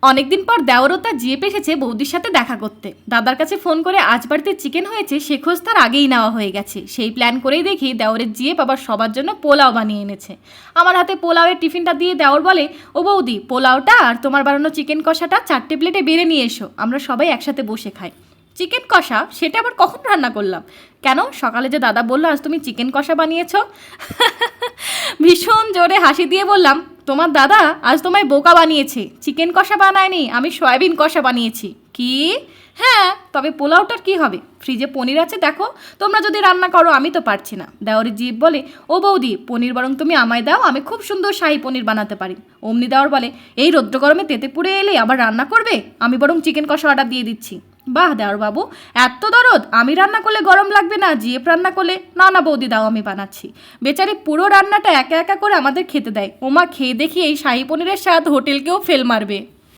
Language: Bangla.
অনেকদিন পর দেওরও তার জিএপ এসেছে বৌদির সাথে দেখা করতে। দাদার কাছে ফোন করে আজ বাড়িতে চিকেন হয়েছে সে খোঁজ তার আগেই নেওয়া হয়ে গেছে। সেই প্ল্যান করেই দেখি দেওরের জিএপ আবার সবার জন্য পোলাও বানিয়ে এনেছে। আমার হাতে পোলাওয়ের টিফিনটা দিয়ে দেওর বলে, ও বৌদি, পোলাওটা আর তোমার বানানো চিকেন কষাটা 4টে প্লেটে বেড়ে নিয়ে এসো, আমরা সবাই একসাথে বসে খাই। চিকেন কষা? সেটা আবার কখন রান্না করলাম? কেন, সকালে যে দাদা বললো আজ তুমি চিকেন কষা বানিয়েছো। ভীষণ জোরে হাসি দিয়ে বললাম, তোমার দাদা আজ তোমায় বোকা বানিয়েছে, চিকেন কষা বানায়নি, আমি সয়াবিন কষা বানিয়েছি। কি? হ্যাঁ, তবে পোলাওটার কি হবে, ফ্রিজে পনির আছে দেখো, তোমরা যদি রান্না করো, আমি তো পারছি না। দেওরের জিভ বলে, ও বৌদি, পনির বরং তুমি আমায় দাও, আমি খুব সুন্দর শাহী পনির বানাতে পারি। অমনি দেওর বলে, এই রৌদ্র গরমে তেতে পুড়ে এলে আবার রান্না করবে, আমি বরং চিকেন কষা অর্ডার দিয়ে দিচ্ছি। বাহ দেওর বাবু, এত দরদ! আমি রান্না করলে গরম লাগবে না, জিএফ রান্না করলে? না না বৌদি, দাও, আমি বানাচ্ছি। বেচারি পুরো রান্নাটা একা একা করে আমাদের খেতে দেয়। ওমা, খেয়ে দেখি এই শাহী পনিরের স্বাদ হোটেলকেও ফেল মারবে।